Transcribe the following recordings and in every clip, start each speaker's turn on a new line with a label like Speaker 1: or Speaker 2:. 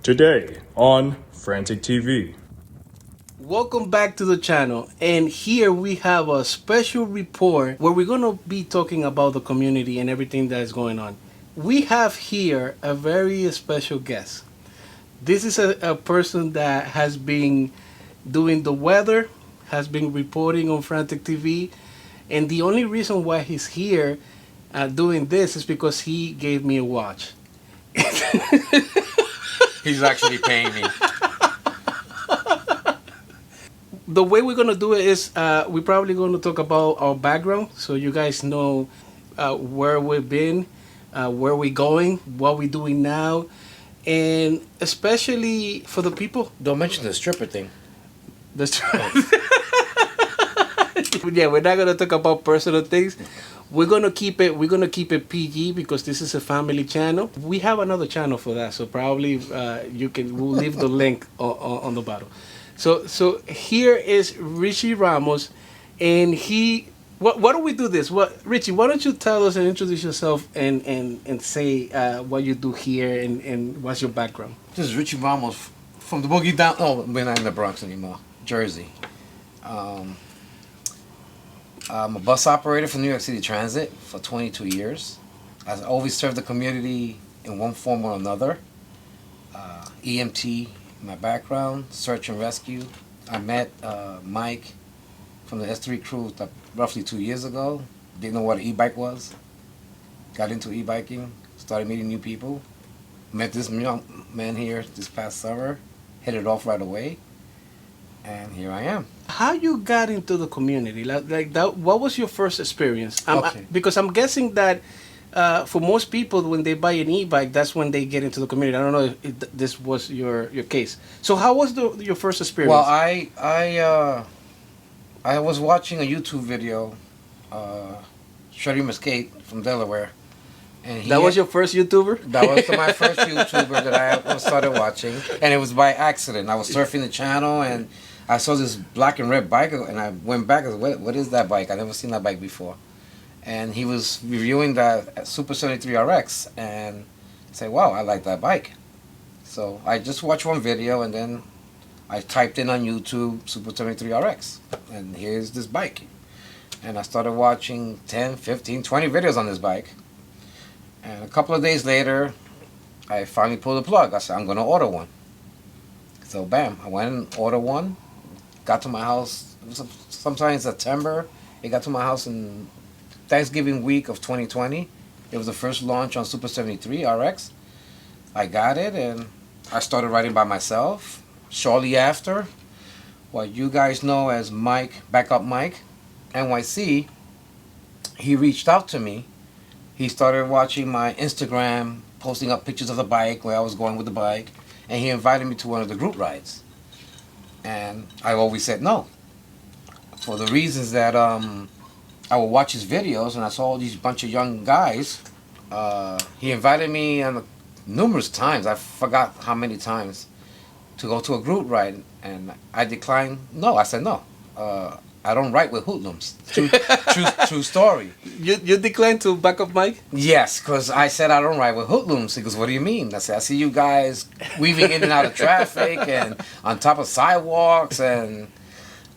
Speaker 1: Today on Frantic TV.
Speaker 2: Welcome back to the channel, and here we have a special report where we're going to be talking about the community and everything that is going on. We have here a very special guest. This is a person that has been doing the weather, has been reporting on Frantic TV, and the only reason why he's here doing this is because he gave me a watch.
Speaker 3: He's actually paying me.
Speaker 2: The way we're gonna do it is we're probably gonna talk about our background, so you guys know where we've been, where we're going, what we're doing now, and especially for the people.
Speaker 3: Don't mention the stripper thing.
Speaker 2: Yeah, we're not gonna talk about personal things. We're gonna keep it PG because this is a family channel. We have another channel for that, so probably we'll leave the link on the bottom. So here is Ricardo Ramos, and what do we do this? Richie, why don't you tell us and introduce yourself and say what you do here and what's your background?
Speaker 3: This is Ricardo Ramos from the Boogie Down. Oh, we're not in the Bronx anymore. Jersey. I'm a bus operator for New York City Transit for 22 years. I've always served the community in one form or another. EMT, my background, search and rescue. I met Mike from the S3 crew roughly 2 years ago. Didn't know what an e-bike was. Got into e-biking, started meeting new people. Met this young man here this past summer. Hit it off right away. And here I am.
Speaker 2: How you got into the community? Like that? What was your first experience?
Speaker 3: Okay.
Speaker 2: Because I'm guessing that for most people, when they buy an e-bike, that's when they get into the community. I don't know if this was your case. So how was your first experience?
Speaker 3: Well, I was watching a YouTube video, Merced from Delaware. And
Speaker 2: that was your first YouTuber?
Speaker 3: That was my first YouTuber that I started watching, and it was by accident. I was surfing the channel, and I saw this black and red bike, and I went back and said, what is that bike? I never seen that bike before. And he was reviewing that Super 73 RX, and I said, wow, I like that bike. So I just watched one video, and then I typed in on YouTube Super 73 RX, and here's this bike. And I started watching 10, 15, 20 videos on this bike. And a couple of days later, I finally pulled the plug. I said, I'm going to order one. So, bam, I went and ordered one. Got to my house sometime in September. It got to my house in Thanksgiving week of 2020. It was the first launch on Super 73 RX. I got it, and I started riding by myself. Shortly after, what you guys know as Mike, Backup Mike, NYC, he reached out to me. He started watching my Instagram, posting up pictures of the bike, where I was going with the bike, and he invited me to one of the group rides. And I always said no, for the reasons that I would watch his videos, and I saw all these bunch of young guys. He invited me on numerous times, I forgot how many times, to go to a group ride, and I declined. No, I said no. I don't ride with hoodlums. True story.
Speaker 2: You declined to Backup Mike?
Speaker 3: Yes, because I said I don't ride with hoodlums. He goes, what do you mean? I said, I see you guys weaving in and out of traffic and on top of sidewalks, and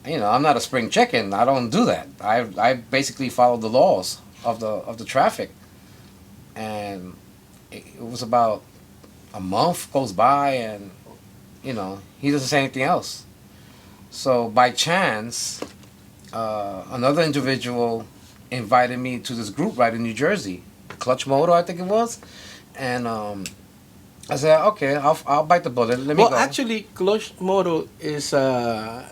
Speaker 3: I'm not a spring chicken. I don't do that. I basically follow the laws of the traffic. And it was about a month goes by, and he doesn't say anything else. So by chance, another individual invited me to this group ride in New Jersey, Clutch Moto, I think it was, and I said, okay, I'll bite the bullet. Let me go.
Speaker 2: Well, actually, Clutch Moto is a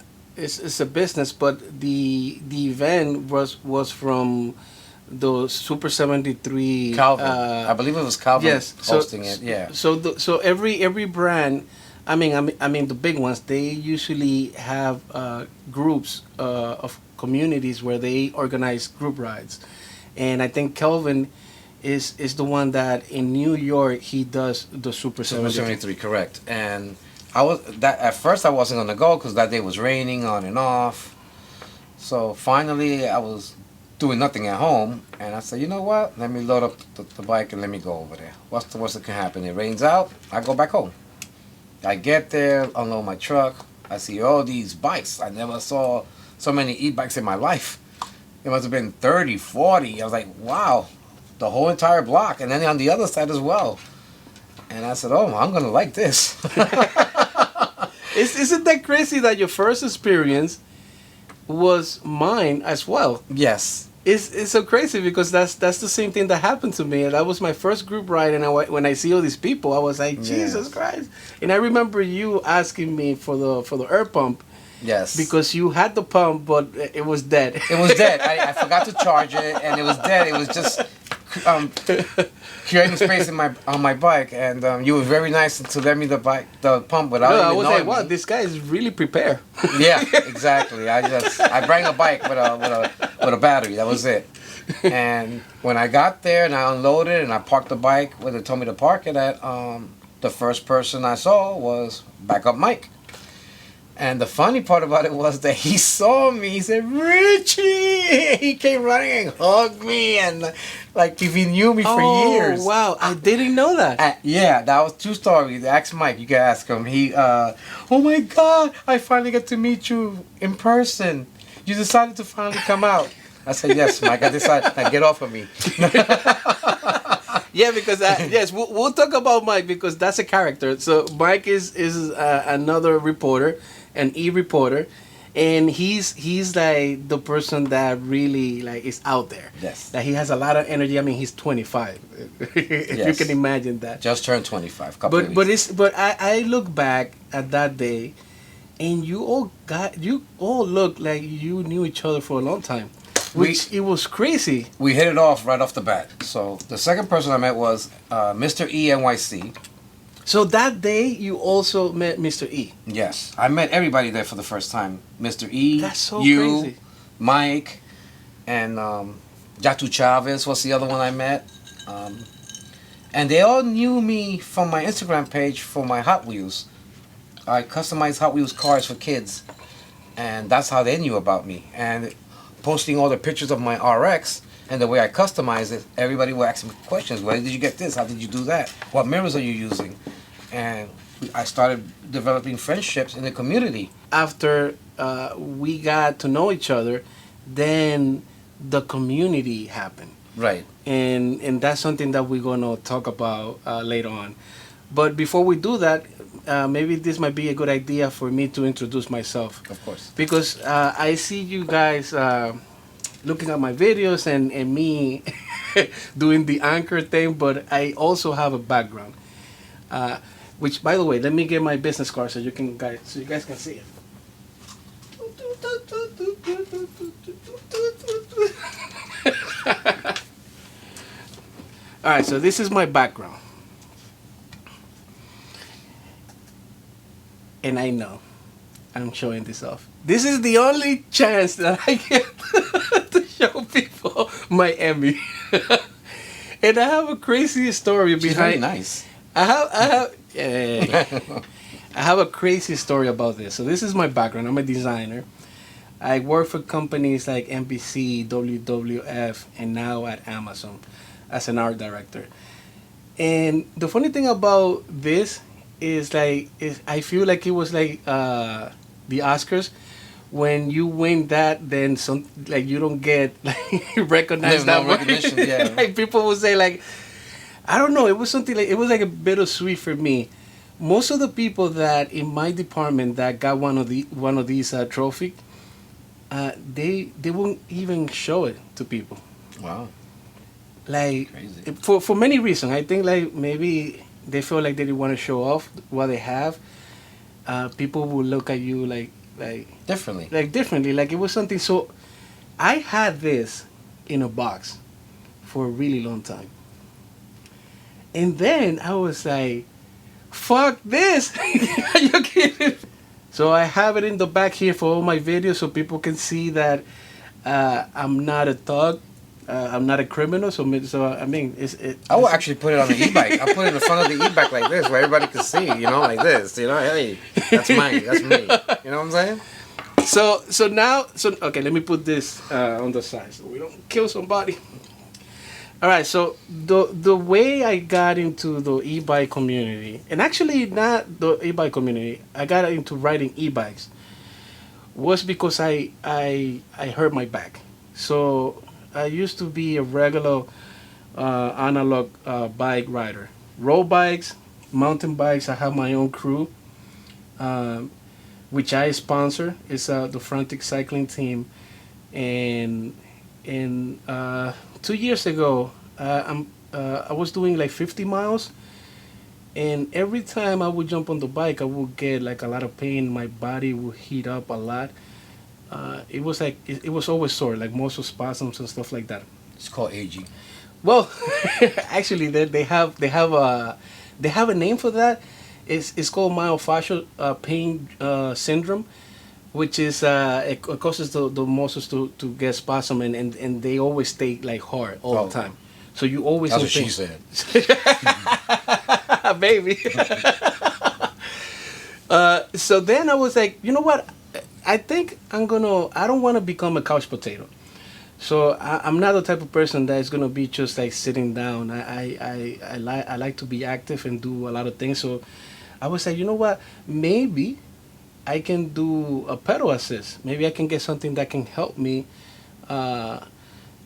Speaker 2: business, but the event was from the Super 73
Speaker 3: Calvin. I believe it was Calvin.
Speaker 2: Yes,
Speaker 3: hosting it. Yeah.
Speaker 2: So every brand. I mean the big ones. They usually have groups of communities where they organize group rides, and I think Kelvin is the one that in New York he does the Super 73.
Speaker 3: Correct. And at first I wasn't gonna go because that day was raining on and off. So finally I was doing nothing at home, and I said, you know what? Let me load up the bike and let me go over there. What's the worst that can happen? It rains out. I go back home. I get there, unload my truck. I see all these bikes. I never saw so many e-bikes in my life. It must have been 30, 40. I was like, wow, the whole entire block. And then on the other side as well. And I said, oh, I'm going to like this.
Speaker 2: Isn't that crazy that your first experience was mine as well?
Speaker 3: Yes.
Speaker 2: It's so crazy because that's the same thing that happened to me. That was my first group ride, and when I see all these people, I was like, Jesus Christ! And I remember you asking me for the air pump.
Speaker 3: Yes.
Speaker 2: Because you had the pump, but it was dead.
Speaker 3: It was dead. I forgot to charge it, and it was dead. It was just creating space on my bike, and you were very nice to let me the pump without even knowing.
Speaker 2: I was like, wow, this guy is really prepared.
Speaker 3: Yeah, exactly. I bring a bike with a battery. That was it. And when I got there and I unloaded and I parked the bike where they told me to park it at, the first person I saw was Backup Mike. And the funny part about it was that he saw me. He said, Richie! He came running and hugged me, and like if he knew me for years.
Speaker 2: Oh, wow. I didn't know that.
Speaker 3: Yeah, that was true story. Ask Mike. You can ask him. Oh my God, I finally get to meet you in person. You decided to finally come out. I said, yes, Mike, I decided. Now get off of me.
Speaker 2: Yeah, because yes, we'll talk about Mike because that's a character. So Mike is another reporter, an e-reporter, and he's like the person that really like is out there.
Speaker 3: Yes.
Speaker 2: That he has a lot of energy. I mean, he's 25. If you can imagine that.
Speaker 3: Just turned 25. But
Speaker 2: I look back at that day, and you all look like you knew each other for a long time. It was crazy.
Speaker 3: We hit it off right off the bat. So the second person I met was Mr. E NYC.
Speaker 2: So that day you also met Mr. E.
Speaker 3: Yes, I met everybody there for the first time. Mr. E,
Speaker 2: that's so
Speaker 3: you,
Speaker 2: crazy.
Speaker 3: Mike, and Jatu Chavez was the other one I met. And they all knew me from my Instagram page for my Hot Wheels. I customized Hot Wheels cars for kids, and that's how they knew about me. And posting all the pictures of my RX and the way I customized it, everybody would ask me questions. Where did you get this? How did you do that? What mirrors are you using? And I started developing friendships in the community.
Speaker 2: After we got to know each other, then the community happened.
Speaker 3: Right.
Speaker 2: And that's something that we're going to talk about later on. But before we do that, maybe this might be a good idea for me to introduce myself.
Speaker 3: Of course.
Speaker 2: Because I see you guys looking at my videos and me doing the anchor thing, but I also have a background. Which, by the way, let me get my business card so you guys can see it. All right, so this is my background. And I know I'm showing this off. This is the only chance that I get to show people my Emmy. And I have a crazy story behind.
Speaker 3: She's very nice.
Speaker 2: I have a crazy story about this. So this is my background. I'm a designer. I work for companies like NBC, WWF, and now at Amazon as an art director. And the funny thing about this is I feel like it was like the Oscars. When you win that, then you don't get recognized that much.
Speaker 3: Recognition, yeah.
Speaker 2: Like people will say like, I don't know. It was something like it was like a bittersweet for me. Most of the people that in my department that got one of these trophies, they won't even show it to people.
Speaker 3: Wow.
Speaker 2: Like
Speaker 3: crazy.
Speaker 2: For many reasons. I think like maybe they feel like they didn't want to show off what they have. People will look at you like
Speaker 3: differently.
Speaker 2: Like it was something. So I had this in a box for a really long time. And then I was like, fuck this. Are you kidding? So I have it in the back here for all my videos so people can see that I'm not a thug. I'm not a criminal. So I mean,
Speaker 3: I will actually put it on the e-bike. I put it in the front of the e-bike like this where everybody can see, like this. Hey, that's mine. That's me. You know what I'm saying? So now, okay, let me put this on the side so we don't kill somebody.
Speaker 2: All right, so the way I got into the e-bike community, and actually not the e-bike community, I got into riding e-bikes, was because I hurt my back. So I used to be a regular analog bike rider, road bikes, mountain bikes. I have my own crew, which I sponsor. It's the Frantic cycling team, and 2 years ago, I was doing like 50 miles, and every time I would jump on the bike, I would get like a lot of pain. My body would heat up a lot. It was like it was always sore, like muscle spasms and stuff like that.
Speaker 3: It's called aging.
Speaker 2: Well, actually, they have a name for that. It's called myofascial pain syndrome, which is it causes the muscles to get spasm, and they always stay like hard all the time. So you always.
Speaker 3: That's what she said.
Speaker 2: Baby. So then I was like, you know what? I think I don't want to become a couch potato. So I'm not the type of person that is gonna be just like sitting down. I like to be active and do a lot of things. So I was like, you know what? Maybe I can do a pedal assist. Maybe I can get something that can help me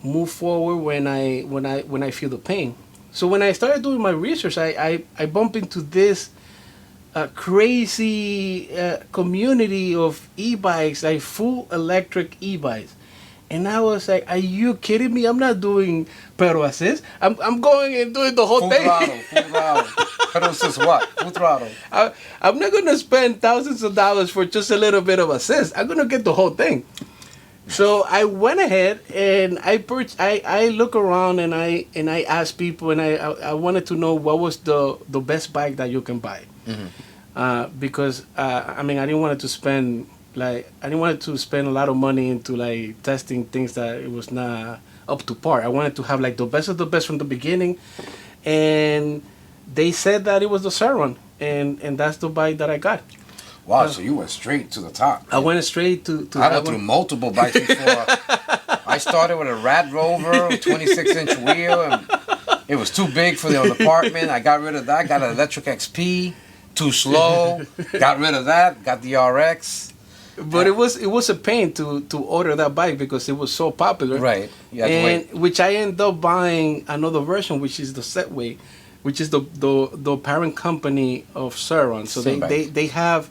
Speaker 2: move forward when I feel the pain. So when I started doing my research, I bumped into this crazy community of e-bikes, like full electric e-bikes. And I was like, are you kidding me? I'm not doing pedal assist. I'm going and doing the whole thing.
Speaker 3: Full throttle. Pedal assist what? Full throttle.
Speaker 2: I'm not going to spend thousands of dollars for just a little bit of assist. I'm going to get the whole thing. So I went ahead and I look around and I asked people, and I wanted to know what was the best bike that you can buy. Mm-hmm. Because I didn't want to spend a lot of money into like testing things that it was not up to par. I wanted to have like the best of the best from the beginning, and they said that it was the Sur Ron, and that's the bike that I got.
Speaker 3: Wow, so you went straight to the top.
Speaker 2: I went straight to
Speaker 3: I went through multiple bikes before. I started with a Rad Rover, 26-inch wheel, and it was too big for the apartment. I got rid of that, got an electric XP, too slow, got rid of that, got the RX.
Speaker 2: But it was a pain to order that bike because it was so popular.
Speaker 3: Right.
Speaker 2: Which I ended up buying another version, which is the Segway, which is the parent company of Sur Ron. So they have,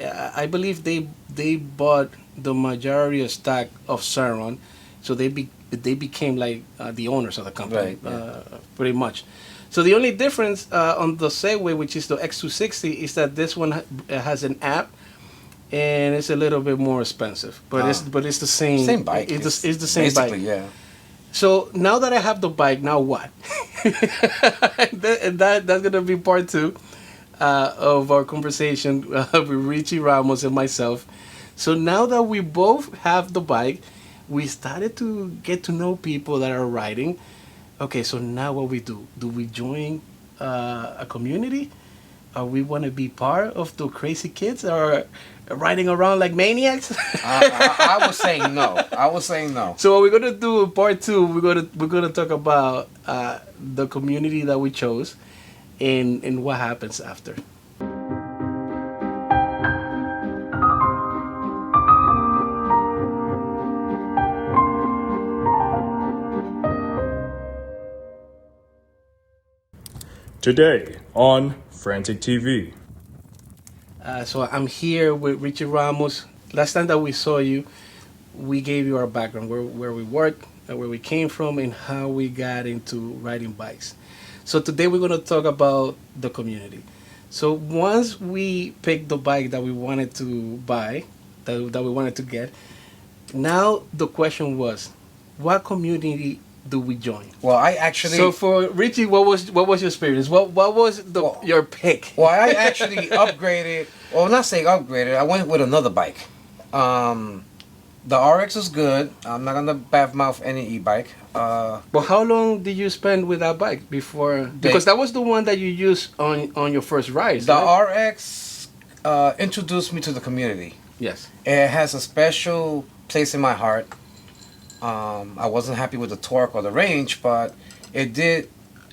Speaker 2: I believe they bought the majority of stock of Sur Ron, so they became like the owners of the company, pretty much. So the only difference on the Segway, which is the X260, is that this one has an app, and it's a little bit more expensive, but it's the same
Speaker 3: bike.
Speaker 2: It's the same bike.
Speaker 3: Yeah.
Speaker 2: So now that I have the bike, now what? and that's gonna be part 2 of our conversation with Richie Ramos and myself. So now that we both have the bike, we started to get to know people that are riding. Okay, so now what we do? Do we join a community? Or we want to be part of the crazy kids that are riding around like maniacs?
Speaker 3: I was saying no.
Speaker 2: So what we're gonna do in part 2, we're gonna talk about the community that we chose and what happens after.
Speaker 1: Today on Frantic TV.
Speaker 2: So I'm here with Richie Ramos. Last time that we saw you, we gave you our background, where we work, where we came from, and how we got into riding bikes. So today we're going to talk about the community. So once we picked the bike that we wanted to buy, that we wanted to get, now the question was, what community do we join?
Speaker 3: Well, I actually.
Speaker 2: So for Richie, what was your experience? What was your pick?
Speaker 3: Well, I actually upgraded. Well, not saying upgraded. I went with another bike. The RX is good. I'm not gonna badmouth any e-bike.
Speaker 2: Well, how long did you spend with that bike before? Because that was the one that you used on your first ride.
Speaker 3: The RX introduced me to the community.
Speaker 2: Yes.
Speaker 3: It has a special place in my heart. I wasn't happy with the torque or the range, but it did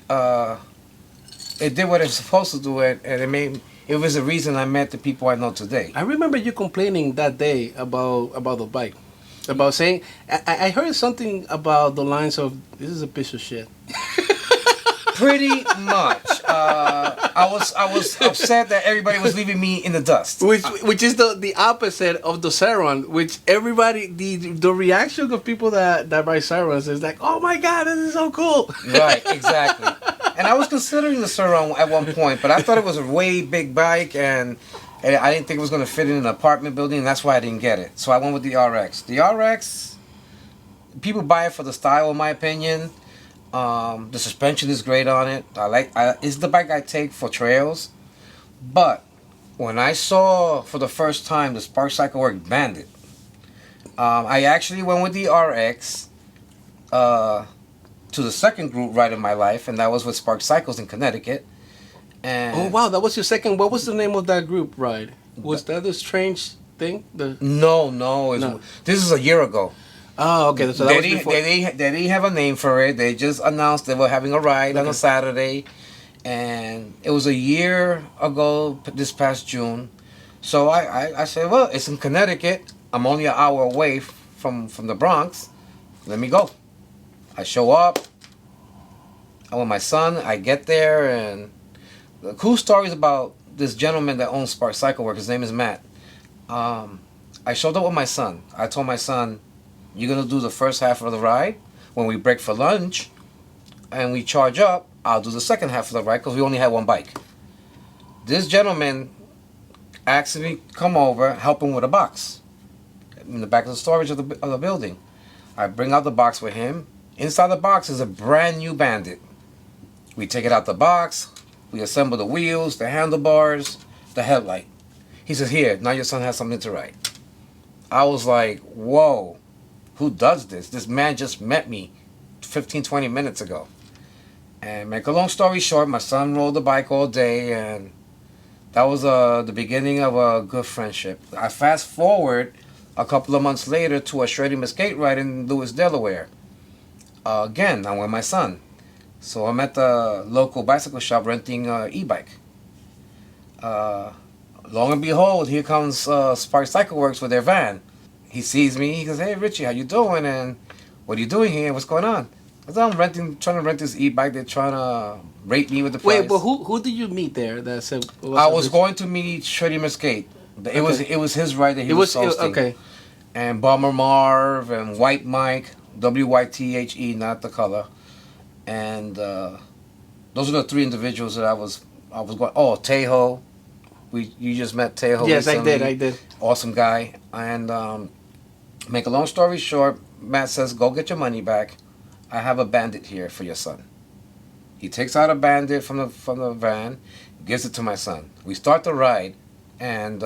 Speaker 3: what it's supposed to do, and it was the reason I met the people I know today.
Speaker 2: I remember you complaining that day about the bike, about saying I heard something about the lines of "This is a piece of shit."
Speaker 3: Pretty much. I was upset that everybody was leaving me in the dust.
Speaker 2: Which is the opposite of the Sur Ron, which everybody the reaction of people that ride Sur Rons is like, oh my god, this is so cool.
Speaker 3: Right, exactly. And I was considering the Sur Ron at one point, but I thought it was a way big bike, and I didn't think it was going to fit in an apartment building, and that's why I didn't get it. So I went with the RX. The RX, people buy it for the style, in my opinion. The suspension is great on it. It's the bike I take for trails. But when I saw for the first time the Spark Cycle Work Bandit, I actually went with the RX to the second group ride in my life, and that was with Spark Cycles in Connecticut. And
Speaker 2: oh wow, that was your second. What was the name of that group ride? Was that the strange thing?
Speaker 3: No. This is a year ago.
Speaker 2: Oh, okay. So that was before.
Speaker 3: They didn't have a name for it. They just announced they were having a ride on a Saturday, and it was a year ago this past June. So I said, well, it's in Connecticut. I'm only an hour away from the Bronx. Let me go. I show up. I'm with my son. I get there, and the cool story is about this gentleman that owns Spark Cycle Work. His name is Matt. I showed up with my son. I told my son, you're going to do the first half of the ride. When we break for lunch and we charge up, I'll do the second half of the ride because we only had one bike. This gentleman asked me to come over, help him with a box in the back of the storage of the building. I bring out the box with him. Inside the box is a brand new Bandit. We take it out the box. We assemble the wheels, the handlebars, the headlight. He says, here, now your son has something to ride. I was like, whoa. Who does this? This man just met me 15, 20 minutes ago. And make a long story short, my son rode the bike all day, and that was the beginning of a good friendship. I fast forward a couple of months later to a shredding Merced ride in Lewis, Delaware. Again, I'm with my son. So I'm at the local bicycle shop renting e-bike. Long and behold, here comes Spark Cycle Works with their van. He sees me. He goes, "Hey, Richie, how you doing? And what are you doing here? What's going on?" I said, "I'm trying to rent this e-bike. They're trying to rate me with the price."
Speaker 2: Wait, but who did you meet there? That said,
Speaker 3: I was going to meet Shreddy Merced. It was his ride that he was hosting.
Speaker 2: Okay.
Speaker 3: And Bomber Marv and White Mike, WYTHE, not the color. And those are the three individuals that I was going. Oh, Tejo. You just met Tejo.
Speaker 2: Yes,
Speaker 3: recently.
Speaker 2: I did.
Speaker 3: Awesome guy. And make a long story short, Matt says, "Go get your money back. I have a Bandit here for your son." He takes out a Bandit from the van, gives it to my son. We start the ride, and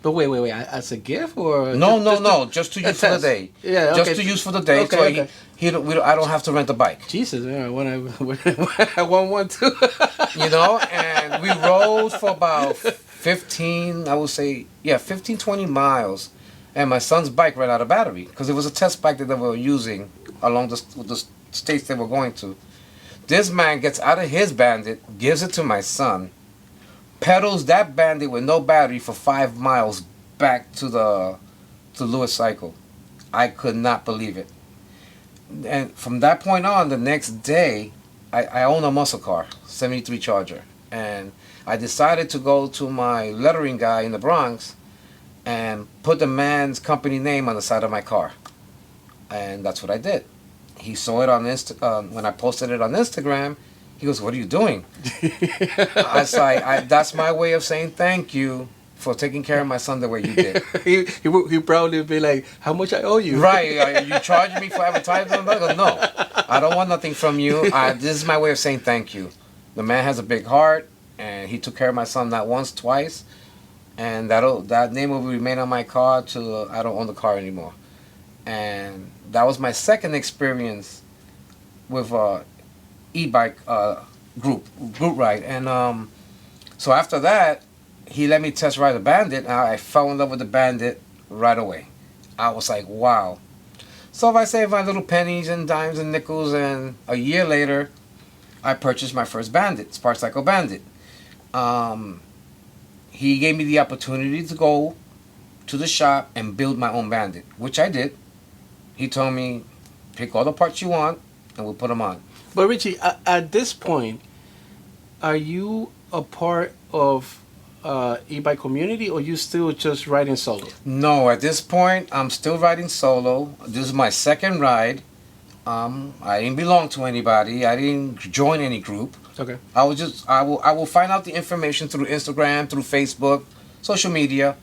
Speaker 2: But wait, as a gift or
Speaker 3: just to use for the day.
Speaker 2: Yeah, okay.
Speaker 3: Just to use for the day.
Speaker 2: Okay,
Speaker 3: so I don't have to rent a bike.
Speaker 2: Jesus, yeah, I want one too.
Speaker 3: And we rode for about 15, 20 miles. And my son's bike ran out of battery because it was a test bike that they were using along the states they were going to. This man gets out of his Bandit, gives it to my son, pedals that Bandit with no battery for 5 miles back to Lewis Cycle. I could not believe it. And from that point on, the next day, I own a muscle car, 73 Charger. And I decided to go to my lettering guy in the Bronx and put the man's company name on the side of my car. And that's what I did. He saw it on when I posted it on Instagram. He goes, "What are you doing?" I was like, "That's my way of saying thank you for taking care of my son the way you did."
Speaker 2: he probably be like, "How much I owe you?"
Speaker 3: Right? You charging me for advertising? I go, "No, I don't want nothing from you. This is my way of saying thank you." The man has a big heart, and he took care of my son not once, twice, and that name will remain on my car till I don't own the car anymore. And that was my second experience with e-bike group ride. And so after that, he let me test ride the Bandit, and I fell in love with the Bandit right away. I was like, wow. So if I save my little pennies and dimes and nickels, and a year later, I purchased my first Bandit, Spark Cycle Bandit. He gave me the opportunity to go to the shop and build my own Bandit, which I did. He told me, pick all the parts you want, and we'll put them on.
Speaker 2: But Richie, at this point, are you a part of e-bike community, or you still just riding solo?
Speaker 3: No, at this point, I'm still riding solo. This is my second ride. I didn't belong to anybody. I didn't join any group.
Speaker 2: Okay.
Speaker 3: I will find out the information through Instagram, through Facebook, social media.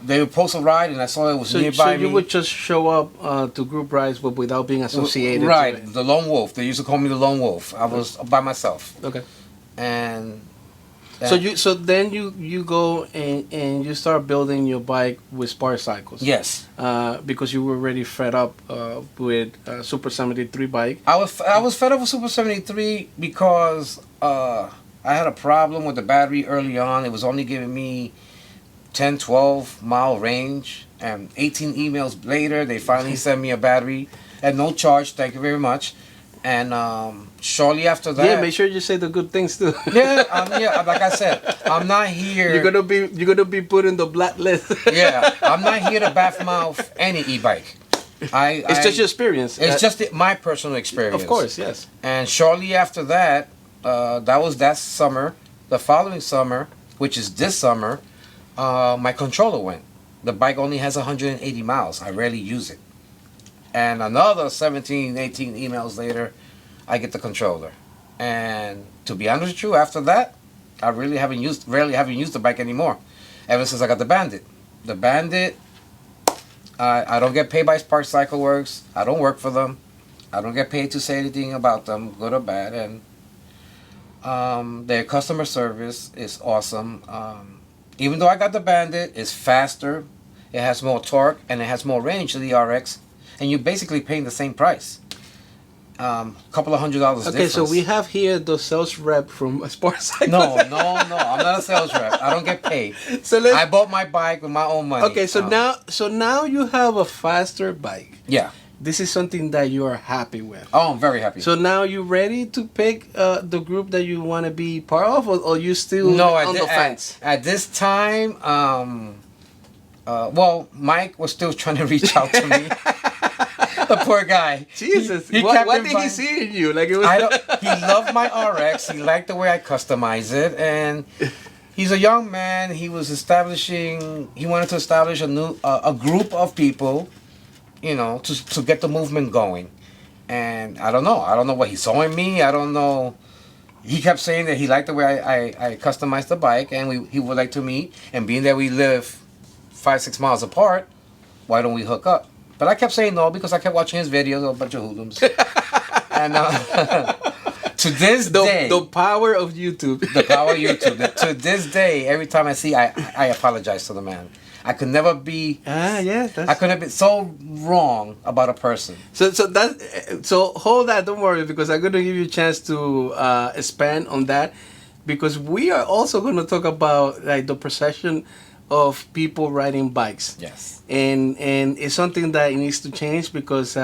Speaker 3: They would post a ride, and I saw it was nearby
Speaker 2: So you
Speaker 3: me.
Speaker 2: would just show up to group rides, but without being associated.
Speaker 3: Right,
Speaker 2: To it.
Speaker 3: the lone wolf. They used to call me the lone wolf. I was by myself.
Speaker 2: Okay.
Speaker 3: And
Speaker 2: So then you go and you start building your bike with Spark Cycles.
Speaker 3: yes,
Speaker 2: Because you were already fed up with Super 73 bike.
Speaker 3: I was fed up with Super 73 because I had a problem with the battery early on. It was only giving me 10, 12 mile range, and 18 emails later, they finally sent me a battery at no charge. Thank you very much. And shortly after that,
Speaker 2: Yeah, make sure you say the good things too.
Speaker 3: yeah, like I said, I'm not here.
Speaker 2: You're gonna be put in the blacklist.
Speaker 3: Yeah, I'm not here to badmouth any e-bike.
Speaker 2: It's just your experience.
Speaker 3: It's just my personal experience.
Speaker 2: Of course, yes.
Speaker 3: And shortly after that, that was that summer. The following summer, which is this summer, my controller went. The bike only has 180 miles. I rarely use it. And another 17, 18 emails later, I get the controller. And to be honest with you, after that, I rarely haven't used the bike anymore. Ever since I got the Bandit. The Bandit, I don't get paid by Spark Cycle Works. I don't work for them. I don't get paid to say anything about them, good or bad. And their customer service is awesome. Even though I got the Bandit, it's faster, it has more torque, and it has more range than the RX. And you're basically paying the same price. Couple of $100
Speaker 2: Okay,
Speaker 3: difference.
Speaker 2: so we have here the sales rep from Spark Cycles.
Speaker 3: No, I'm not a sales rep. I don't get paid.
Speaker 2: So
Speaker 3: I bought my bike with my own money.
Speaker 2: Okay, so now you have a faster bike.
Speaker 3: Yeah.
Speaker 2: This is something that you are happy with.
Speaker 3: Oh, I'm very happy.
Speaker 2: So now you ready to pick the group that you want to be part of, or you still on the fence?
Speaker 3: At this time, well, Mike was still trying to reach out to me. The poor guy.
Speaker 2: Jesus,
Speaker 3: He
Speaker 2: what
Speaker 3: kept
Speaker 2: did he see in you? Like it was.
Speaker 3: He loved my RX. He liked the way I customize it, and he's a young man. He wanted to establish a group of people, to get the movement going. And I don't know what he saw in me. I don't know. He kept saying that he liked the way I customized the bike, and he would like to meet. And being that we live 5-6 miles apart, why don't we hook up? But I kept saying no because I kept watching his videos, a bunch of hoodlums. And to this day,
Speaker 2: the power of YouTube.
Speaker 3: the power of YouTube. To this day, every time I see, I apologize to the man. I could never be.
Speaker 2: Yeah.
Speaker 3: I could have been so wrong about a person.
Speaker 2: So hold that. Don't worry, because I'm gonna give you a chance to expand on that, because we are also gonna talk about like the perception of people riding bikes.
Speaker 3: Yes.
Speaker 2: And it's something that needs to change, because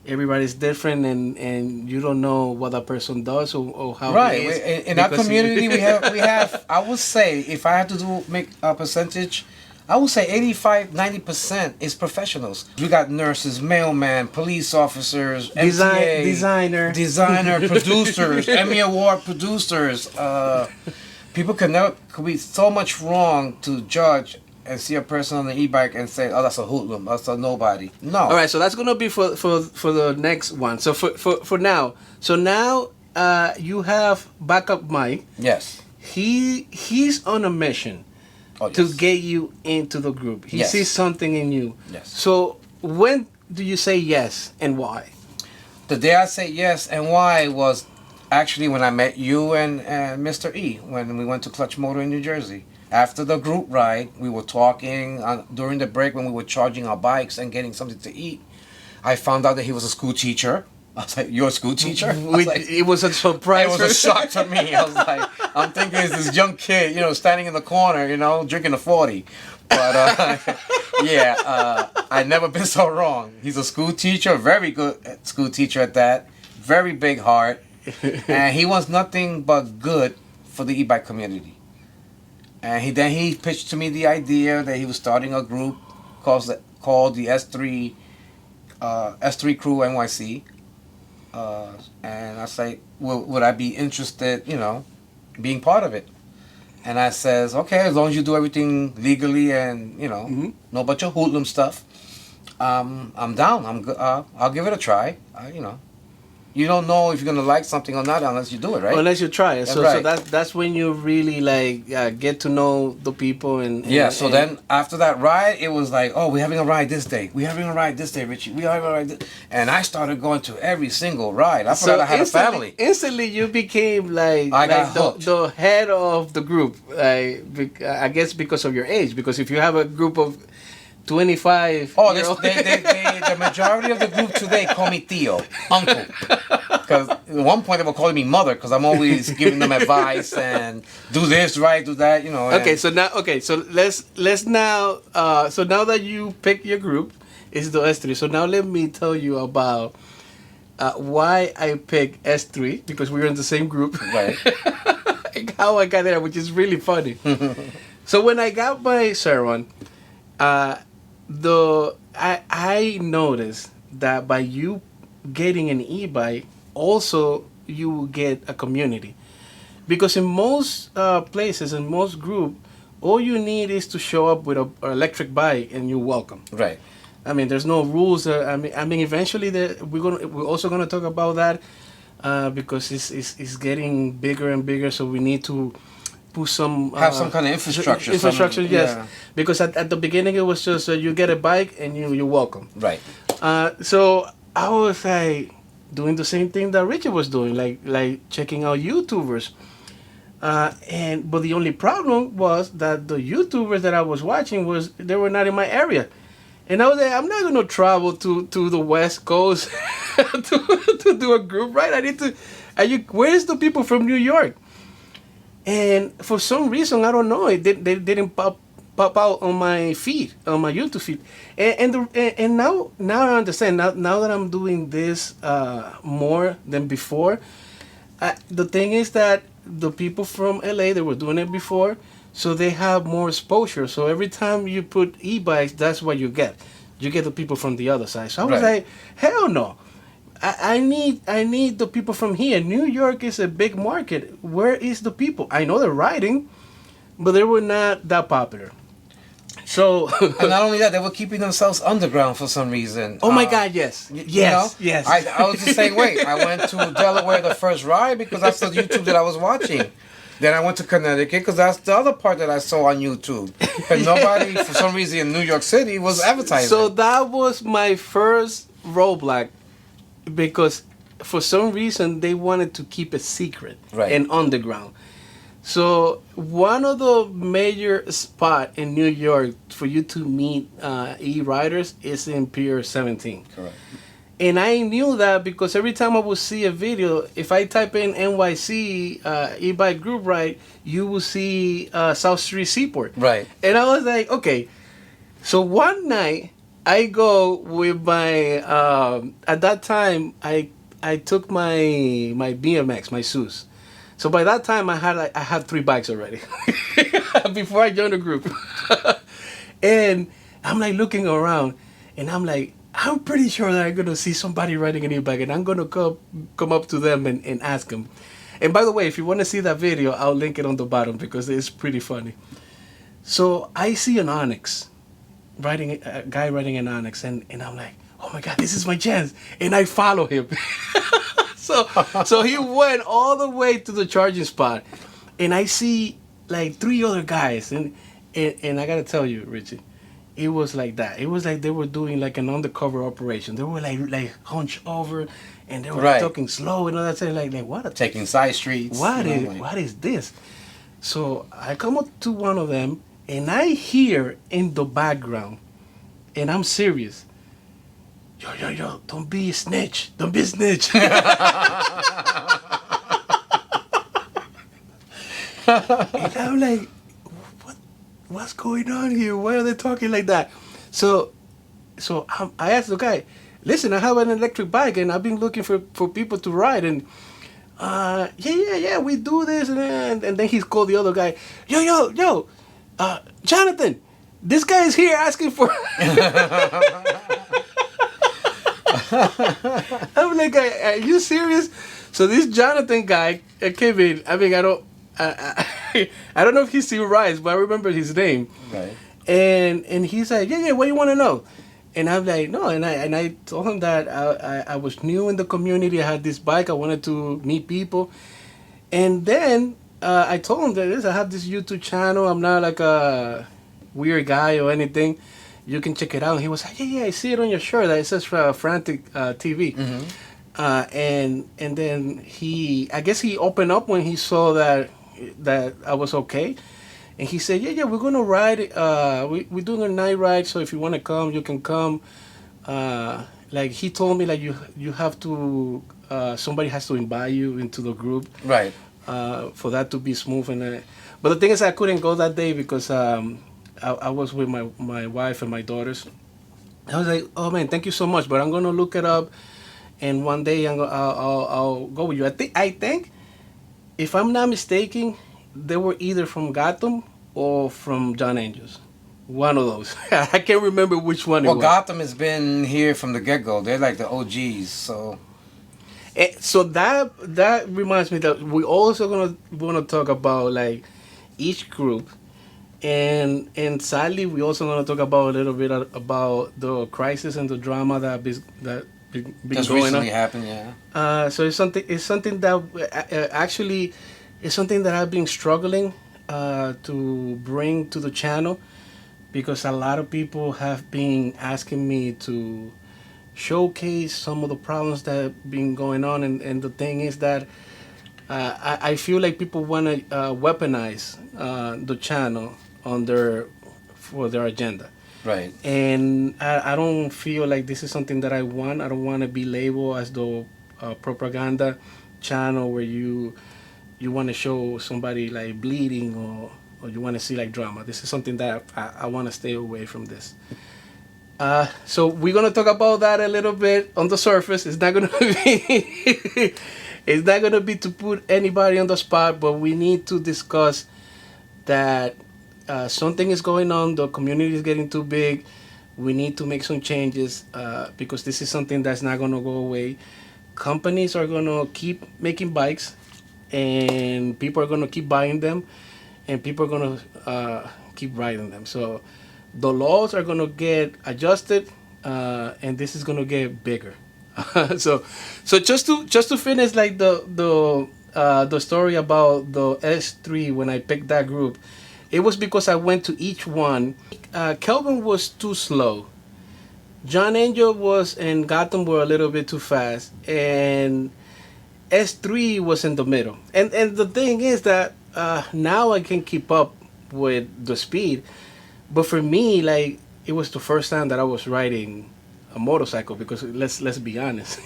Speaker 2: everybody's different, and you don't know what a person does or how
Speaker 3: Right.
Speaker 2: he is.
Speaker 3: In our community, we have. I would say, if I had to make a percentage, I would say 85-90% is professionals. We got nurses, mailman, police officers, MTA, designer, producers, Emmy Award producers. People could be so much wrong to judge and see a person on the e-bike and say, "Oh, that's a hoodlum, that's a nobody." No.
Speaker 2: All right, so that's gonna be for the next one. So for now, you have backup Mike.
Speaker 3: Yes.
Speaker 2: He's on a mission
Speaker 3: Oh, yes.
Speaker 2: to get you into the group. He
Speaker 3: Yes.
Speaker 2: sees something in you.
Speaker 3: Yes.
Speaker 2: So when do you say yes, and why?
Speaker 3: The day I said yes and why was actually when I met you and Mr. E, when we went to Clutch Motor in New Jersey. After the group ride, we were talking during the break when we were charging our bikes and getting something to eat. I found out that he was a school teacher. I was like, "You're a school teacher?"
Speaker 2: It was a surprise.
Speaker 3: It was a shock to me. I was like, I'm thinking it's this young kid, standing in the corner, drinking a 40. But I never been so wrong. He's a school teacher, very good school teacher at that. Very big heart, and he wants nothing but good for the e-bike community. And he pitched to me the idea that he was starting a group called the S3 Crew NYC. And I say, would I be interested, being part of it? And I says, okay, as long as you do everything legally and, no bunch of hoodlum stuff, I'm down. I'll give it a try. You don't know if you're gonna like something or not unless you do it, right?
Speaker 2: Unless you try it. So
Speaker 3: right.
Speaker 2: that's when you really get to know the people and
Speaker 3: so then after that ride, it was like, oh, we're having a ride this day. We're having a ride this day, Richie. We having a ride and I started going to every single ride. I forgot I had a family.
Speaker 2: Instantly, you became the head of the group. I guess because of your age. Because if you have a group of 25.
Speaker 3: Oh, the majority of the group today call me Theo, uncle. Because at one point they were calling me mother because I'm always giving them advice and do this right, do that,
Speaker 2: So let's now. So now that you pick your group, it's the S3. So now let me tell you about why I picked S3 because we were in the same group.
Speaker 3: Right.
Speaker 2: How I got there, which is really funny. So when I got my Sur Ron, I noticed that by you getting an e-bike, also you will get a community. Because in most places, in most groups, all you need is to show up with an electric bike and you're welcome.
Speaker 3: Right.
Speaker 2: I mean, there's no rules. Eventually, we're also gonna talk about that because it's getting bigger and bigger. So we need to put some
Speaker 3: have some kind of infrastructure.
Speaker 2: Yes. Yeah. Because at the beginning it was just you get a bike and you're welcome.
Speaker 3: Right.
Speaker 2: So I was doing the same thing that Richard was doing, like checking out YouTubers. But the only problem was that the YouTubers that I was watching they were not in my area. And I was like, I'm not gonna travel to the West Coast to do a group ride. I need to. Where's the people from New York? And for some reason, I don't know, they didn't pop out on my feed, on my YouTube feed. And now I understand. Now that I'm doing this more than before, the thing is that the people from LA, they were doing it before, so they have more exposure. So every time you put e-bikes, that's what you get. You get the people from the other side. So I was like, hell no. I need the people from here. New York is a big market. Where is the people? I know they're riding, but they were not that popular. So
Speaker 3: and not only that, they were keeping themselves underground for some reason.
Speaker 2: Oh my God, yes. Yes.
Speaker 3: I was the same way. I went to Delaware the first ride because that's the YouTube that I was watching. Then I went to Connecticut because that's the other part that I saw on YouTube. And nobody, for some reason, in New York City was advertising.
Speaker 2: So that was my first roadblock. Because for some reason they wanted to keep it secret and underground. So one of the major spot in New York for you to meet e-riders is in Pier 17.
Speaker 3: Correct.
Speaker 2: And I knew that because every time I would see a video, if I type in NYC e-bike group ride, you will see South Street Seaport.
Speaker 3: Right.
Speaker 2: And I was like, okay. So one night I go with my at that time I took my BMX, my SUS. So by that time I had 3 bikes already before I joined the group. And I'm looking around and I'm pretty sure that I'm gonna see somebody riding an e-bike and I'm gonna come up to them and ask them. And by the way, if you want to see that video, I'll link it on the bottom because it's pretty funny. So I see an Onyx. A guy riding an Onyx, and I'm like, oh my God, this is my chance, and I follow him. So he went all the way to the charging spot, and I see 3 other guys, and I gotta tell you, Richie, it was like that. It was like they were doing an undercover operation. They were like hunched over, and they were talking slow and all that. Like what?
Speaker 3: Taking side streets.
Speaker 2: What is this? So I come up to one of them. And I hear in the background, and I'm serious, yo, don't be a snitch. Don't be a snitch. And I'm like, what's going on here? Why are they talking like that? So I asked the guy, listen, I have an electric bike and I've been looking for people to ride, and yeah, we do this, and then he's called the other guy, yo, Jonathan, this guy is here asking for. I'm like, are you serious? So this Jonathan guy came in. I mean, I don't know if he still rides, but I remember his name.
Speaker 3: Right.
Speaker 2: And he's like, yeah, what do you want to know? And I'm like, no, and I told him that I was new in the community. I had this bike. I wanted to meet people. And then I told him that I have this YouTube channel. I'm not like a weird guy or anything. You can check it out. And he was like, yeah, I see it on your shirt. It says Frantic TV.
Speaker 3: Mm-hmm.
Speaker 2: And then I guess he opened up when he saw that I was okay. And he said, yeah, we're going to ride. We're doing a night ride, so if you want to come, you can come. Like, he told me, like, you have to, somebody has to invite you into the group.
Speaker 3: Right.
Speaker 2: For that to be smooth. But the thing is, I couldn't go that day because I was with my wife and my daughters. I was like, oh, man, thank you so much, but I'm going to look it up, and one day I'll go with you. I think, if I'm not mistaken, they were either from Gotham or from John Angels. One of those. I can't remember which one it was.
Speaker 3: Well, Gotham has been here from the get-go. They're like the OGs, so...
Speaker 2: So that reminds me that we also gonna talk about, like, each group, and sadly we also gonna talk about a little bit about the crisis and the drama that been
Speaker 3: just
Speaker 2: going
Speaker 3: recently
Speaker 2: on.
Speaker 3: happened, yeah.
Speaker 2: So it's something that actually is something that I've been struggling to bring to the channel, because a lot of people have been asking me to showcase some of the problems that have been going on, and the thing is that I feel like people want to weaponize the channel for their agenda.
Speaker 3: Right.
Speaker 2: And I don't feel like this is something that I want. I don't want to be labeled as the propaganda channel where you want to show somebody like bleeding, or you want to see like drama. This is something that I want to stay away from this. So we're gonna talk about that a little bit on the surface. It's not gonna be it's not gonna be to put anybody on the spot, but we need to discuss that something is going on. The community is getting too big. We need to make some changes because this is something that's not gonna go away. Companies are gonna keep making bikes, and people are gonna keep buying them, and people are gonna keep riding them. So the laws are gonna get adjusted, and this is gonna get bigger. so just to finish, like the story about the S3, when I picked that group, it was because I went to each one. Kelvin was too slow. John Angel and Gotham were a little bit too fast, and S3 was in the middle. And the thing is that now I can keep up with the speed. But for me, like, it was the first time that I was riding a motorcycle, because let's be honest,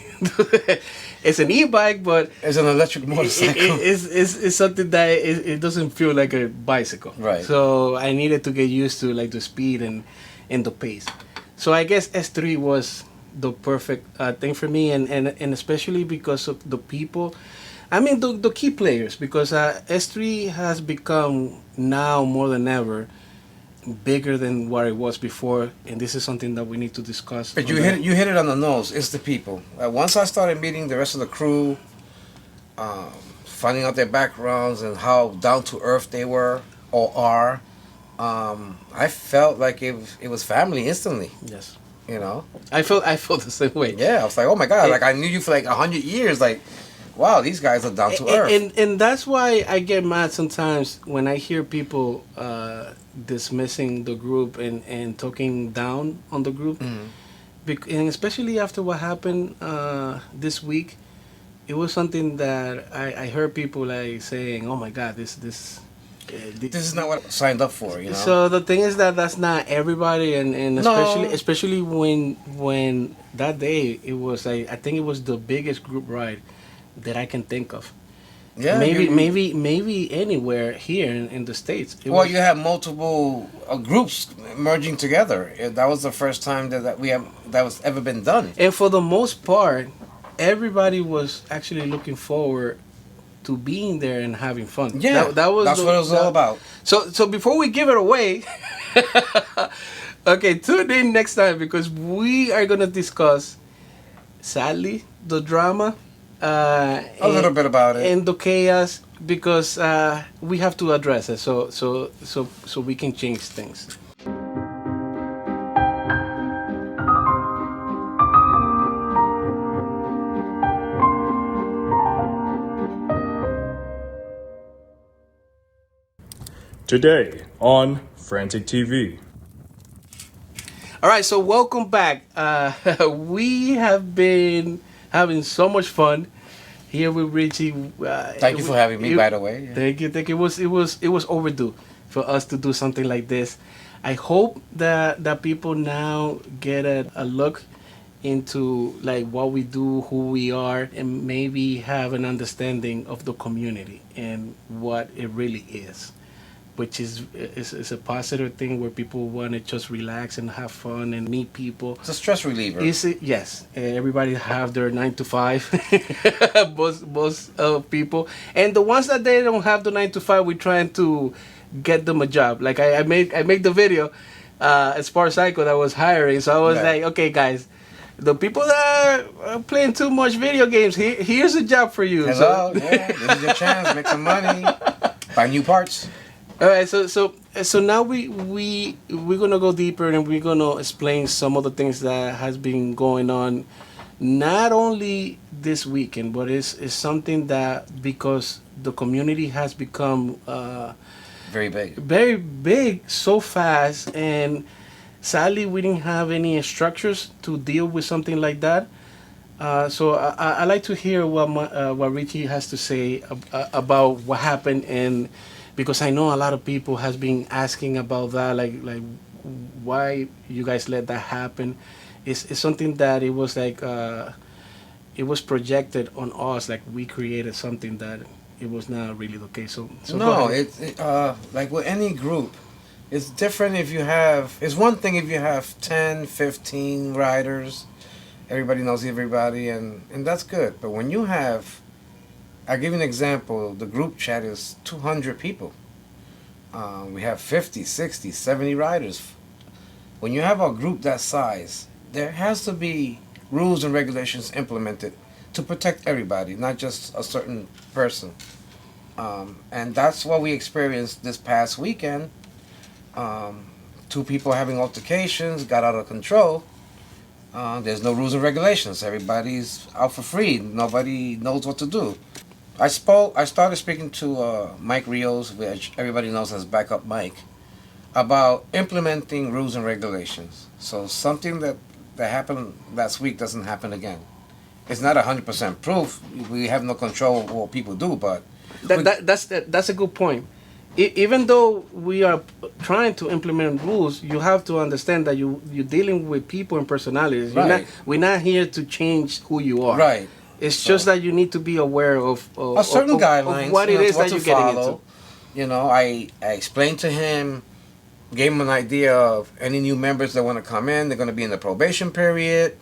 Speaker 2: it's an e-bike, but
Speaker 3: it's an electric motorcycle.
Speaker 2: It's something that it doesn't feel like a bicycle.
Speaker 3: Right.
Speaker 2: So I needed to get used to, like, the speed and the pace. So I guess S3 was the perfect thing for me, and especially because of the people. I mean, the key players, because S3 has become now more than ever bigger than what it was before, and this is something that we need to discuss.
Speaker 3: But you hit it on the nose. It's the people. Once I started meeting the rest of the crew, finding out their backgrounds and how down to earth they were or are, I felt like it was family instantly.
Speaker 2: Yes.
Speaker 3: You know,
Speaker 2: I felt the same way.
Speaker 3: Yeah, I was like, oh my God, like I knew you for like 100 years. Like, wow, these guys are down to earth.
Speaker 2: And that's why I get mad sometimes when I hear people dismissing the group and talking down on the group. Mm-hmm. And especially after what happened this week, it was something that I heard people like saying, oh my God, this
Speaker 3: is not what I signed up for, you know.
Speaker 2: So the thing is that that's not everybody, and especially when that day it was, I think it was the biggest group ride that I can think of,
Speaker 3: Yeah,
Speaker 2: maybe anywhere here in the States.
Speaker 3: Well, you have multiple groups merging together. That was the first time that was ever been done.
Speaker 2: And for the most part, everybody was actually looking forward to being there and having fun.
Speaker 3: Yeah, that's what it was all about.
Speaker 2: So before we give it away, okay, tune in next time because we are gonna discuss, sadly, the drama.
Speaker 3: A little bit about it
Speaker 2: and the chaos because we have to address it so we can change things.
Speaker 1: Today on Frantic TV.
Speaker 2: All right, so welcome back. We have been having so much fun here with Richie.
Speaker 3: Thank you for having me, by the way.
Speaker 2: Yeah. Thank you. It was overdue for us to do something like this. I hope that people now get a look into like what we do, who we are, and maybe have an understanding of the community and what it really is. Which is a positive thing where people want to just relax and have fun and meet people.
Speaker 3: It's a stress reliever.
Speaker 2: Yes. Everybody have their 9 to 5. most people, and the ones that they don't have the 9 to 5, we're trying to get them a job. Like I made the video as far as Psycho that was hiring. So I was like, okay, guys. The people that are playing too much video games, here's a job for you.
Speaker 3: Hello, yeah, this is your chance. Make some money, buy new parts.
Speaker 2: All right, so now we're gonna go deeper and we're gonna explain some of the things that has been going on, not only this weekend, but it's something that because the community has become
Speaker 3: very
Speaker 2: big so fast, and sadly we didn't have any structures to deal with something like that. So I like to hear what Richie has to say about what happened and. Because I know a lot of people has been asking about that, like why you guys let that happen. It's something that it was like it was projected on us, like we created something that it was not really the case. So
Speaker 3: no, it's like with any group, it's different if you have. It's one thing if you have 10, 15 riders, everybody knows everybody, and that's good. But when you have, I'll give you an example. The group chat is 200 people. We have 50, 60, 70 riders. When you have a group that size, there has to be rules and regulations implemented to protect everybody, not just a certain person. And that's what we experienced this past weekend. 2 people having altercations, got out of control. There's no rules and regulations. Everybody's out for free. Nobody knows what to do. I started speaking to Mike Rios, which everybody knows as Backup Mike, about implementing rules and regulations. So something that happened last week doesn't happen again. It's not 100% proof. We have no control of what people do, but
Speaker 2: that's a good point. Even though we are trying to implement rules, you have to understand that you're dealing with people and personalities.
Speaker 3: Right.
Speaker 2: We're not here to change who you are.
Speaker 3: Right.
Speaker 2: It's just that you need to be aware of
Speaker 3: a certain guidelines,
Speaker 2: what it is that you're getting into.
Speaker 3: You know, I explained to him, gave him an idea of any new members that want to come in. They're going to be in the probation period.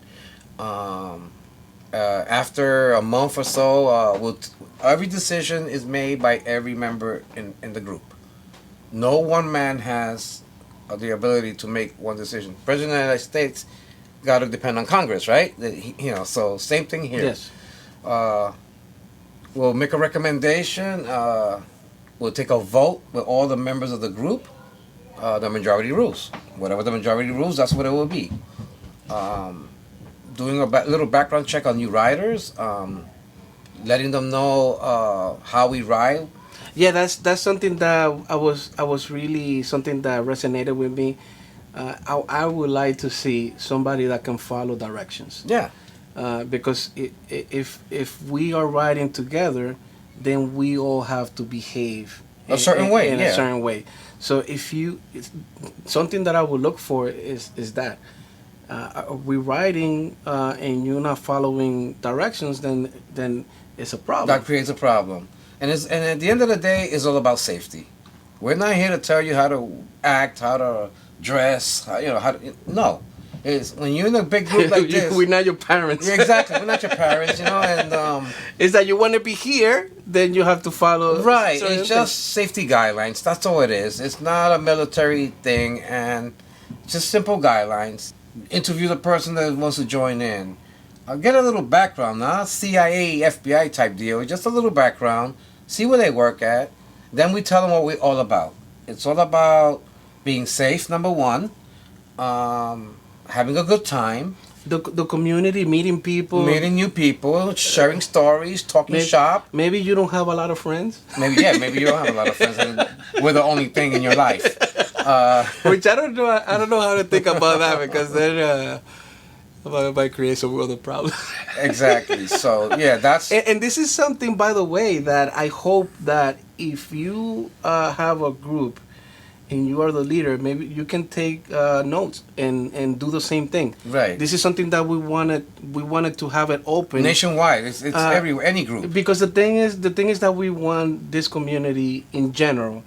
Speaker 3: After a month or so, every decision is made by every member in the group. No one man has the ability to make one decision. President of the United States got to depend on Congress, right? So same thing here.
Speaker 2: Yes.
Speaker 3: We'll make a recommendation. We'll take a vote with all the members of the group. The majority rules. Whatever the majority rules, that's what it will be. Doing a little background check on new riders. Letting them know how we ride.
Speaker 2: Yeah, that's something that I was really something that resonated with me. I would like to see somebody that can follow directions.
Speaker 3: Yeah.
Speaker 2: Because if we are riding together, then we all have to behave
Speaker 3: a certain way.
Speaker 2: In a certain way. So something that I would look for is that we're riding and you're not following directions, then it's a problem.
Speaker 3: That creates a problem. And at the end of the day, it's all about safety. We're not here to tell you how to act, how to dress, no. It's when you're in a big group like this.
Speaker 2: We're not your parents.
Speaker 3: Yeah, exactly. We're not your parents, and
Speaker 2: it's that you want to be here, then you have to follow.
Speaker 3: Right. It's just safety guidelines. That's all it is. It's not a military thing, and just simple guidelines. Interview the person that wants to join in. Get a little background, not CIA, FBI type deal. Just a little background. See where they work at. Then we tell them what we're all about. It's all about being safe, number one. Having a good time.
Speaker 2: The community, meeting people.
Speaker 3: Meeting new people, sharing stories, talking shop.
Speaker 2: Maybe you don't have a lot of friends.
Speaker 3: Maybe you don't have a lot of friends and we're the only thing in your life.
Speaker 2: Which I don't know how to think about that, because then might create some other problems.
Speaker 3: Exactly. So yeah, that's
Speaker 2: and this is something, by the way, that I hope that if you have a group and you are the leader, maybe you can take notes and do the same thing.
Speaker 3: Right.
Speaker 2: This is something that we wanted to have it open
Speaker 3: nationwide. It's everywhere, any group.
Speaker 2: Because the thing is that we want this community in general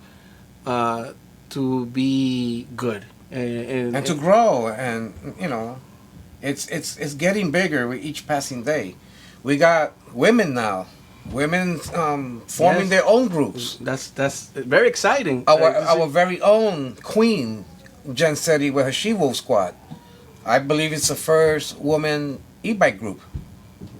Speaker 2: to be good
Speaker 3: and to grow, and it's getting bigger with each passing day. We got women now. Women forming their own groups.
Speaker 2: That's very exciting.
Speaker 3: Our very own queen, Jen Setti, with her She-Wolf squad. I believe it's the first woman e-bike group,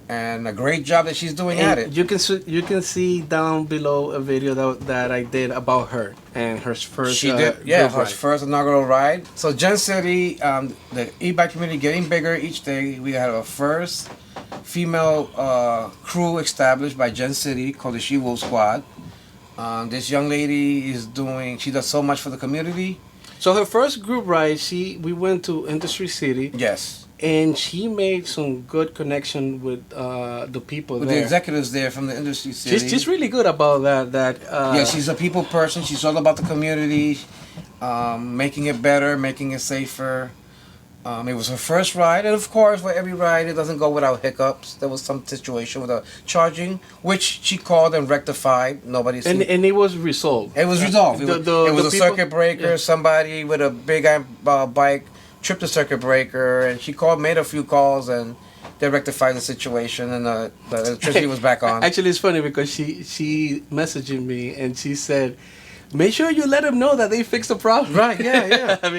Speaker 3: and a great job that she's doing at it.
Speaker 2: You can see down below a video that I did about her and her first.
Speaker 3: She did, her first inaugural ride. So Jen Setti, the e-bike community getting bigger each day. We had our first female crew established by Jen City called the She-Wolf Squad. This young lady she does so much for the community.
Speaker 2: So her first group ride, we went to Industry City.
Speaker 3: Yes.
Speaker 2: And she made some good connection with the people
Speaker 3: with
Speaker 2: there.
Speaker 3: The executives there from the Industry City.
Speaker 2: She's really good about that.
Speaker 3: Yeah, she's a people person. She's all about the community, making it better, making it safer. It was her first ride, and of course, with every ride, it doesn't go without hiccups. There was some situation with the charging, which she called and rectified. And
Speaker 2: it was resolved.
Speaker 3: It was resolved. It was a circuit breaker. Yeah. Somebody with a big bike tripped the circuit breaker, and she made a few calls, and they rectified the situation, and the electricity was back on.
Speaker 2: Actually, it's funny because she messaged me, and she said, make sure you let them know that they fixed the problem.
Speaker 3: Right, yeah.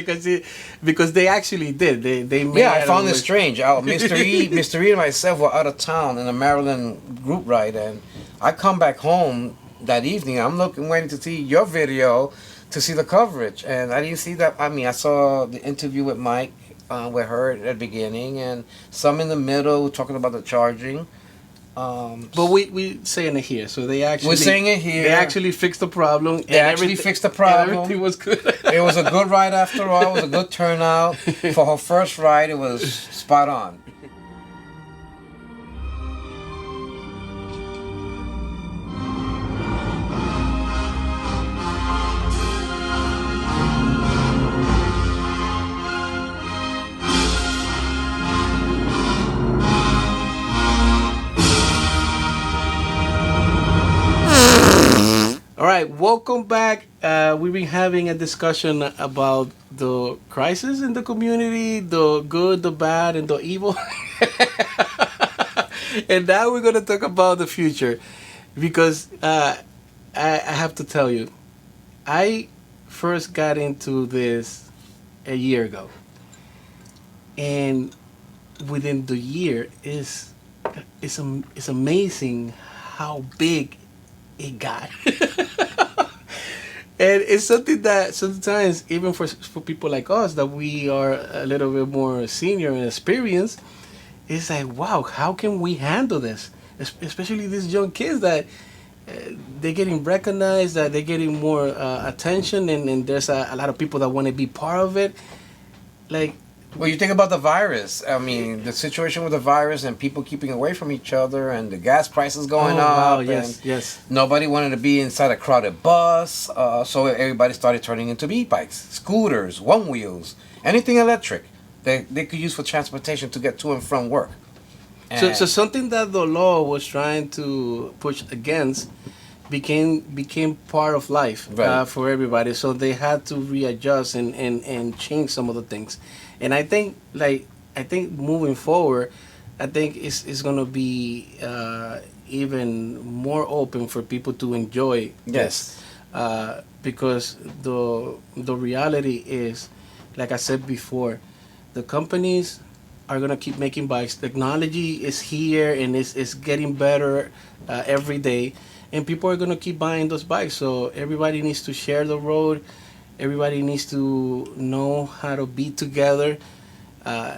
Speaker 2: because they actually did. They made
Speaker 3: I found it strange. Mr. E and myself were out of town in a Maryland group ride, and I come back home that evening. I'm waiting to see your video to see the coverage, and I didn't see that. I mean, I saw the interview with Mike with her at the beginning, and some in the middle talking about the charging.
Speaker 2: But we saying it here, so we're
Speaker 3: saying it here.
Speaker 2: They actually fixed the problem.
Speaker 3: They actually fixed the problem.
Speaker 2: Everything was good.
Speaker 3: It was a good ride after all. It was a good turnout for her first ride. It was spot on.
Speaker 2: All right, welcome back. We've been having a discussion about the crisis in the community, the good, the bad, and the evil. And now we're going to talk about the future, because I have to tell you, I first got into this a year ago. And within the year, it's amazing how big it got. And it's something that sometimes, even for people like us, that we are a little bit more senior and experienced, it's like, wow, how can we handle this? Especially these young kids that they're getting recognized, that they're getting more attention, and there's a lot of people that want to be part of it. Like,
Speaker 3: well, you think about the virus. I mean, the situation with the virus and people keeping away from each other, and the gas prices going up.
Speaker 2: Wow, yes.
Speaker 3: Nobody wanted to be inside a crowded bus, so everybody started turning into e-bikes, scooters, one wheels, anything electric they could use for transportation to get to and from work.
Speaker 2: So something that the law was trying to push against became part of life,
Speaker 3: Right.
Speaker 2: for everybody. So they had to readjust and change some of the things. And I think moving forward, I think it's gonna be even more open for people to enjoy this.
Speaker 3: Yes.
Speaker 2: Because the reality is, like I said before, the companies are gonna keep making bikes. Technology is here and it's getting better every day, and people are gonna keep buying those bikes. So everybody needs to share the road. Everybody needs to know how to be together.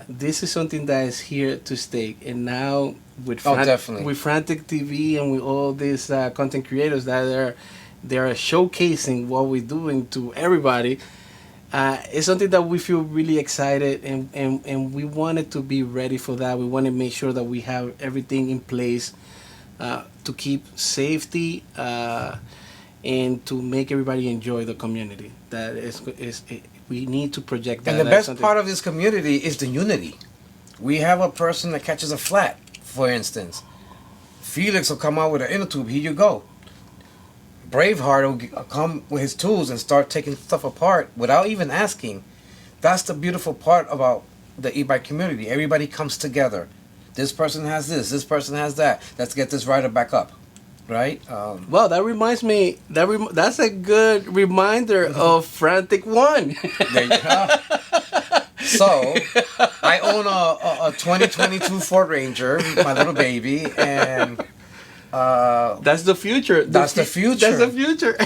Speaker 2: This is something that is here to stay, and now with
Speaker 3: Definitely.
Speaker 2: with Frantic TV and with all these content creators that they're showcasing what we're doing to everybody. It's something that we feel really excited, and we wanted to be ready for that. We want to make sure that we have everything in place to keep safety and to make everybody enjoy the community. That we need to project that.
Speaker 3: And the
Speaker 2: That's
Speaker 3: best
Speaker 2: something-
Speaker 3: part of this community is the unity. We have a person that catches a flat, for instance. Felix will come out with an inner tube. Here you go. Braveheart will come with his tools and start taking stuff apart without even asking. That's the beautiful part about the e-bike community. Everybody comes together. This person has this person has that. Let's get this rider back up, right?
Speaker 2: Well, that reminds me. That's a good reminder of Frantic One.
Speaker 3: There you go. So, I own a 2022 Ford Ranger, my little baby, and
Speaker 2: That's the future.
Speaker 3: That's the future.
Speaker 2: That's the future.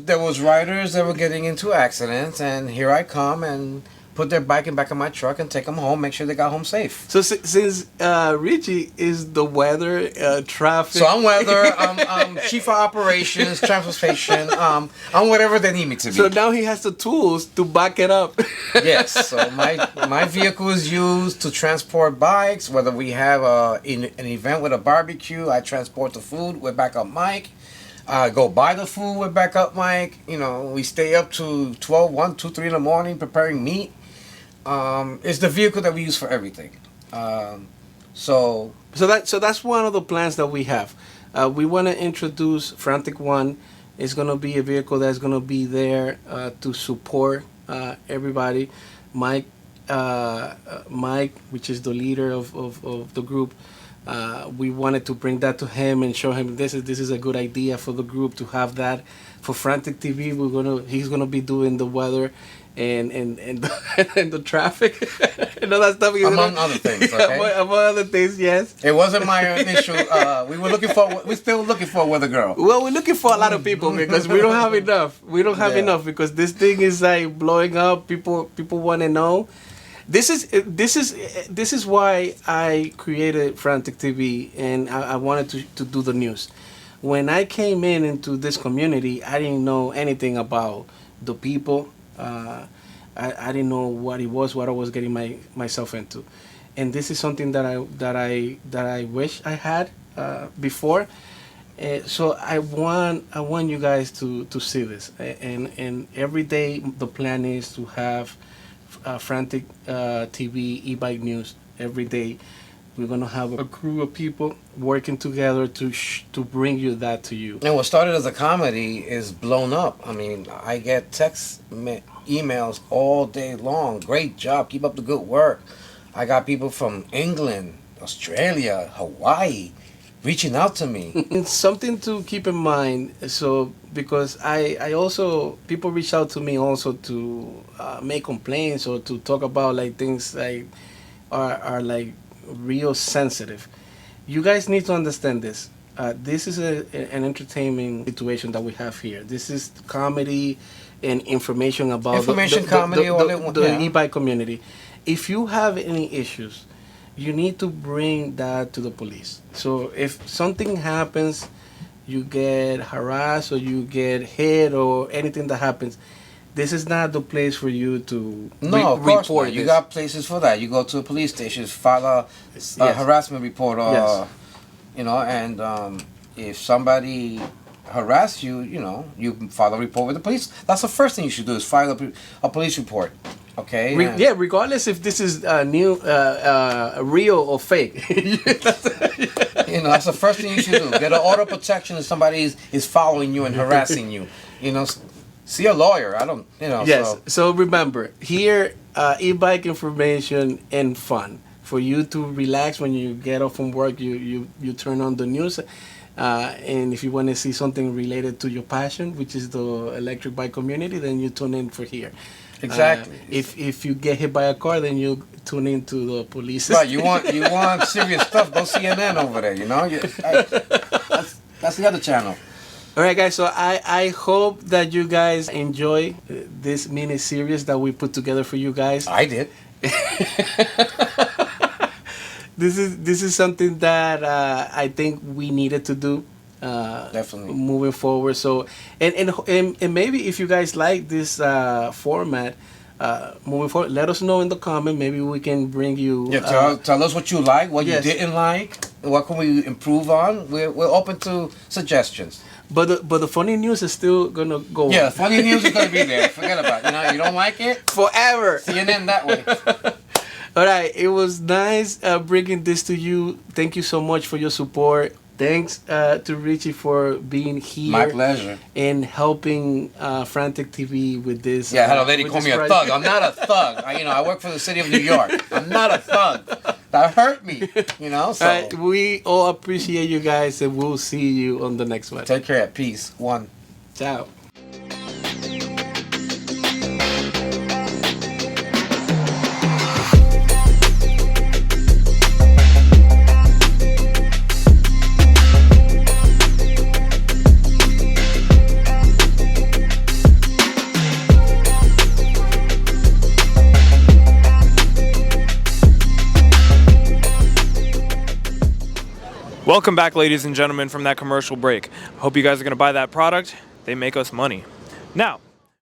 Speaker 3: there was riders that were getting into accidents, and here I come and put their bike in back of my truck and take them home, make sure they got home safe.
Speaker 2: So since Richie is the weather, traffic.
Speaker 3: So I'm weather, I'm chief of operations, transportation, I'm whatever they need me to be.
Speaker 2: So now he has the tools to back it up.
Speaker 3: Yes, so my vehicle is used to transport bikes. Whether we have an event with a barbecue, I transport the food with backup mic. I go buy the food with backup mic. You know, we stay up to 12, 1, 2, 3 in the morning preparing meat. It's the vehicle that we use for everything. So
Speaker 2: that's one of the plans that we have. We want to introduce Frantic One. It's going to be a vehicle that's going to be there to support everybody. Mike, which is the leader of the group, we wanted to bring that to him and show him this is a good idea for the group to have that. For Frantic TV, he's gonna be doing the weather and the traffic and all that stuff.
Speaker 3: among other things, okay?
Speaker 2: Among other things, yes.
Speaker 3: It wasn't my initial. We're still looking for a weather girl.
Speaker 2: Well, we're looking for a lot of people because we don't have enough. We don't have enough because this thing is like blowing up. People want to know. This is why I created Frantic TV, and I wanted to do the news. When I came into this community, I didn't know anything about the people. I didn't know what it was, what I was getting myself into, and this is something that I wish I had before. So I want you guys to see this, and every day the plan is to have Frantic TV e-bike news every day. We're gonna have a crew of people working together to bring you that to you.
Speaker 3: And what started as a comedy is blown up. I mean, I get emails all day long. Great job, keep up the good work. I got people from England, Australia, Hawaii reaching out to me.
Speaker 2: It's something to keep in mind. So because I also, people reach out to me also to make complaints or to talk about like things like are like real sensitive. You guys need to understand this. This is an entertainment situation that we have here. This is comedy and information about the e-bike community. If you have any issues, you need to bring that to the police. So if something happens, you get harassed or you get hit or anything that happens, this is not the place for you to
Speaker 3: of course
Speaker 2: report
Speaker 3: not. You
Speaker 2: this.
Speaker 3: got places for that. You go to a police station, file a harassment report, or and if somebody harass you, you file a report with the police. That's the first thing you should do is file a police report. Okay.
Speaker 2: Regardless if this is real or fake.
Speaker 3: You know, that's the first thing you should do. Get an auto protection if somebody is following you and harassing you. You know, see a lawyer. I don't, you know.
Speaker 2: Yes. So remember, here, e-bike information and fun for you to relax when you get off from work. You turn on the news, and if you want to see something related to your passion, which is the electric bike community, then you tune in for here.
Speaker 3: Exactly.
Speaker 2: If you get hit by a car, then you tune into the police.
Speaker 3: Right. You want serious stuff? Go CNN over there. You know. That's the other channel.
Speaker 2: All right, guys. So I hope that you guys enjoy this mini series that we put together for you guys.
Speaker 3: I did.
Speaker 2: This is something that I think we needed to do.
Speaker 3: Definitely
Speaker 2: moving forward. So and maybe if you guys like this format moving forward, let us know in the comment. Maybe we can bring you.
Speaker 3: Yeah, tell us what you like, what you didn't like, what can we improve on. We're open to suggestions.
Speaker 2: But the funny news is still gonna go.
Speaker 3: Yeah, funny news is gonna be there. Forget about it. You know, you don't like it
Speaker 2: forever.
Speaker 3: CNN that way.
Speaker 2: All right, it was nice bringing this to you. Thank you so much for your support. Thanks to Richie for being here.
Speaker 3: My pleasure.
Speaker 2: And helping Frantic TV with this.
Speaker 3: Yeah, I had a lady call me a thug. I'm not a thug. I work for the city of New York. I'm not a thug. That hurt me, you know. So.
Speaker 2: All right, we all appreciate you guys, and we'll see you on the next one.
Speaker 3: Take care. Peace. One.
Speaker 2: Ciao.
Speaker 4: Welcome back, ladies and gentlemen, from that commercial break. Hope you guys are going to buy that product. They make us money. Now,